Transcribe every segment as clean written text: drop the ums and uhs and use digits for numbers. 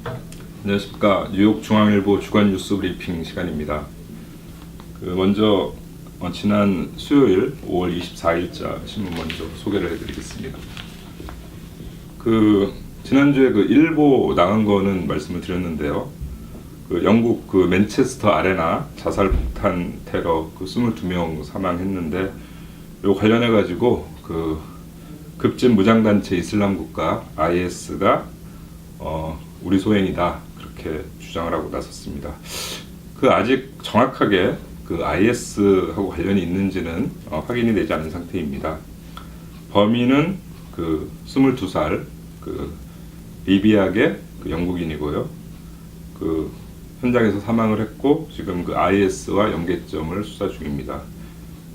안녕하십니까. 뉴욕 중앙일보 주간 뉴스 브리핑 시간입니다. 먼저 지난 수요일 5월 24일자 신문 먼저 소개를 해드리겠습니다. 지난주에 일보 나간 거는 말씀을 드렸는데요. 영국 맨체스터 아레나 자살 폭탄 테러 22명 사망했는데 요 관련해 가지고 급진 무장단체 이슬람 국가 IS가 우리 소행이다 그렇게 주장을 하고 나섰습니다. 아직 정확하게 IS하고 관련이 있는지는 확인이 되지 않은 상태입니다. 범인은 22살 리비아계 영국인이고요. 현장에서 사망을 했고 지금 IS와 연계점을 수사 중입니다.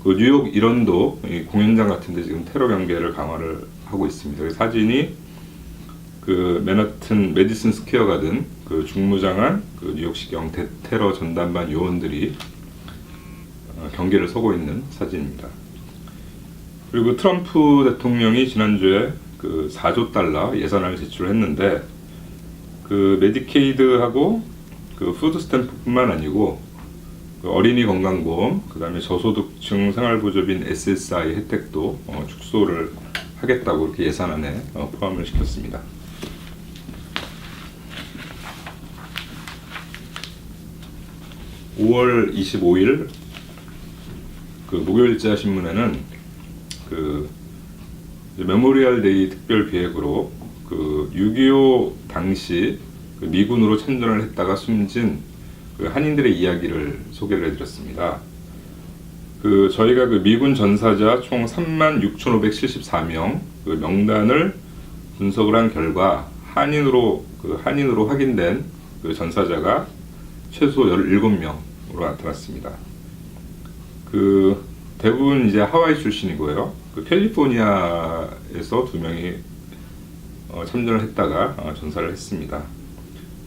뉴욕 일원도 공연장 같은데 지금 테러 경계를 강화를 하고 있습니다. 사진이 맨하튼 메디슨 스퀘어 가든 중무장한 뉴욕시경 대테러 전담반 요원들이 경계를 서고 있는 사진입니다. 그리고 트럼프 대통령이 지난주에 4조 달러 예산안을 제출했는데 메디케이드하고 푸드 스탬프뿐만 아니고 어린이 건강보험, 그 다음에 저소득층 생활보조빈 SSI 혜택도 축소를 하겠다고 이렇게 예산안에 포함을 시켰습니다. (5월 25일) 목요일자 신문에는 메모리얼 데이 특별 기획으로 6.25 당시 미군으로 참전을 했다가 숨진 한인들의 이야기를 소개를 해드렸습니다. 저희가 미군 전사자 총 36,574명 명단을 분석을 한 결과 한인으로 확인된 전사자가 최소 17명으로 나타났습니다. 대부분 이제 하와이 출신이고요. 캘리포니아에서 2명이 참전을 했다가 전사를 했습니다.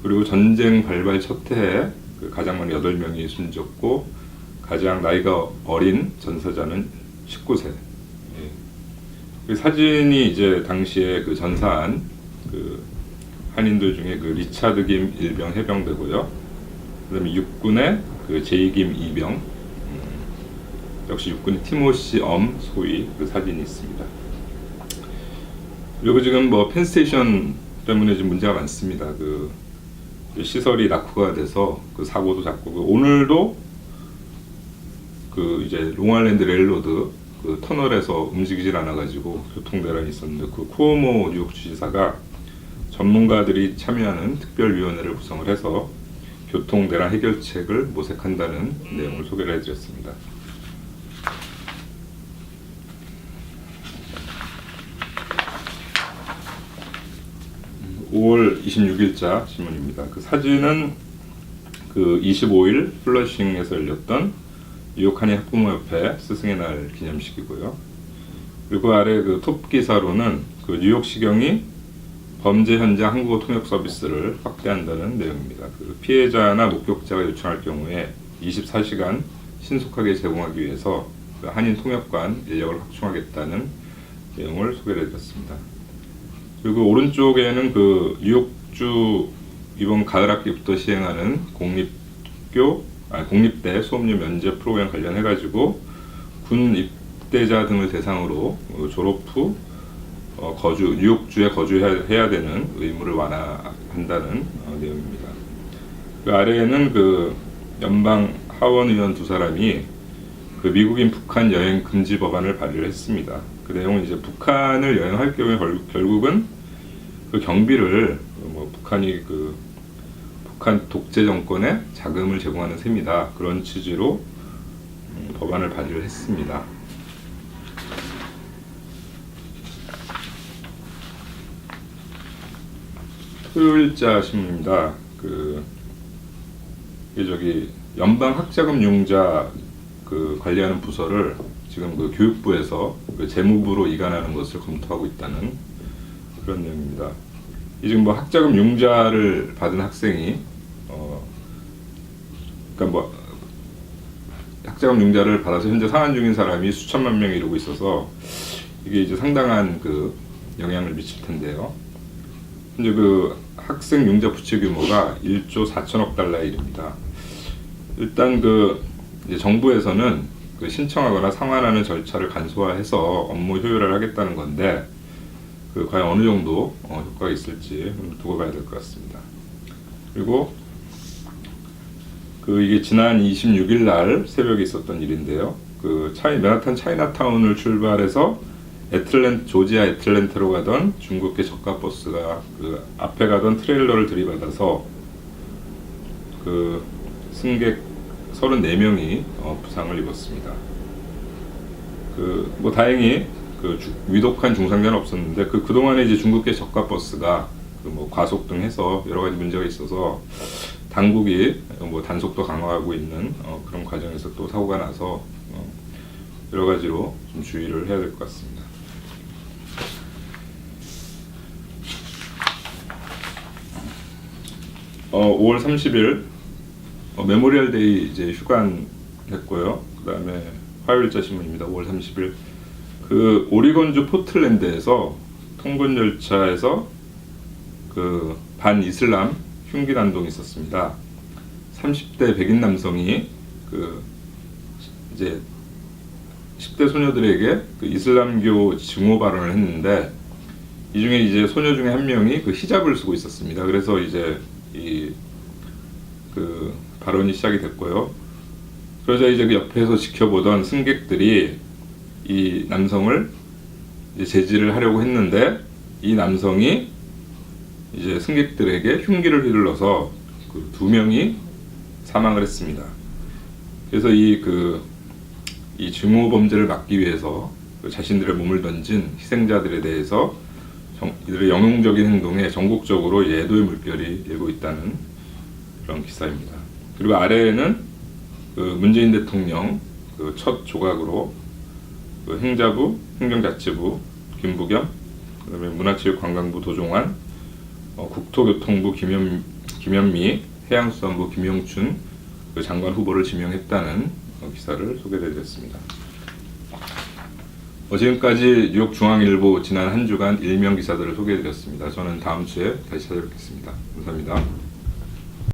그리고 전쟁 발발 첫 해에 가장 많이 8명이 숨졌고 가장 나이가 어린 전사자는 19세. 사진이 이제 당시에 전사한 한인들 중에 리차드 김 일병 해병대고요. 그다음에 육군의 제이김 이병, 역시 육군의 티모시 엄 소위 사진이 있습니다. 그리고 지금 펜스테이션 때문에 지금 문제가 많습니다. 시설이 낙후가 돼서 사고도 잦고 오늘도 이제 롱아일랜드 레일로드 터널에서 움직이질 않아가지고 교통대란이 있었는데 쿠오모 뉴욕 주지사가 전문가들이 참여하는 특별위원회를 구성을 해서 교통대란 해결책을 모색한다는 내용을 소개를 해드렸습니다. 5월 26일자 신문입니다. 사진은 25일 플러싱에서 열렸던 뉴욕 한인 학부모협회 스승의 날 기념식이고요. 그리고 아래 톱 기사로는 뉴욕시경이 범죄 현장 한국어 통역 서비스를 확대한다는 내용입니다. 피해자나 목격자가 요청할 경우에 24시간 신속하게 제공하기 위해서 한인 통역관 인력을 확충하겠다는 내용을 소개를 해드렸습니다. 그리고 오른쪽에는 뉴욕주 이번 가을 학기부터 시행하는 공립대 수업료 면제 프로그램 관련해가지고 군 입대자 등을 대상으로 졸업 후 뉴욕주에 거주해야 되는 의무를 완화한다는 내용입니다. 아래에는 연방 하원 의원 2사람이 미국인 북한 여행 금지 법안을 발의를 했습니다. 내용은 이제 북한을 여행할 경우에 결국은 경비를 북한이 북한 독재 정권에 자금을 제공하는 셈이다. 그런 취지로 법안을 발의를 했습니다. 토요일자 신문입니다. 연방 학자금 융자 관리하는 부서를 지금 교육부에서 재무부로 이관하는 것을 검토하고 있다는 그런 내용입니다. 지금 학자금 융자를 받은 학생이 학자금 융자를 받아서 현재 상환 중인 사람이 수천만 명이 이루고 있어서 이게 이제 상당한 영향을 미칠 텐데요. 현재 그 학생 융자 부채 규모가 1조 4천억 달러에 이릅니다. 일단 그 이제 정부에서는 그 신청하거나 상환하는 절차를 간소화해서 업무 효율화를 하겠다는 건데 그 과연 어느 정도 효과가 있을지 두고 봐야 될 것 같습니다. 그리고 그 이게 지난 26일 날 새벽에 있었던 일인데요. 그 맨하탄 차이나타운을 출발해서 조지아 애틀랜타로 가던 중국계 저가 버스가 그 앞에 가던 트레일러를 들이받아서 그 승객 34명이 부상을 입었습니다. 그 뭐 다행히 그 위독한 중상자는 없었는데 그동안에 이제 중국계 저가 버스가 그 뭐 과속 등 해서 여러 가지 문제가 있어서 당국이 뭐 단속도 강화하고 있는 그런 과정에서 또 사고가 나서 여러 가지로 좀 주의를 해야 될 것 같습니다. 5월 30일 메모리얼 데이 이제 휴관했고요. 그 다음에 화요일자 신문입니다. 5월 30일 그 오리건주 포틀랜드에서 통근 열차에서 그 반이슬람 흉기 난동이 있었습니다. 30대 백인 남성이 그 이제 10대 소녀들에게 그 이슬람교 증오 발언을 했는데 이 중에 이제 소녀 중에 한 명이 그 히잡을 쓰고 있었습니다. 그래서 이제 이 그 발언이 시작이 됐고요. 그러자 이제 그 옆에서 지켜보던 승객들이 이 남성을 이제 제지를 하려고 했는데 이 남성이 이제 승객들에게 흉기를 휘둘러서 그 2명이 사망을 했습니다. 그래서 이 증오 범죄를 막기 위해서 그 자신들의 몸을 던진 희생자들에 대해서 이들의 영웅적인 행동에 전국적으로 애도의 물결이 일고 있다는 그런 기사입니다. 그리고 아래에는 그 문재인 대통령 그 첫 조각으로 그 행자부, 행정자치부 김부겸, 그다음에 문화체육관광부 도종환, 국토교통부 김현미, 해양수산부 김영춘 그 장관 후보를 지명했다는 기사를 소개드렸습니다. 지금까지 뉴욕중앙일보 지난 한 주간 일면 기사들을 소개해드렸습니다. 저는 다음 주에 다시 찾아뵙겠습니다. 감사합니다.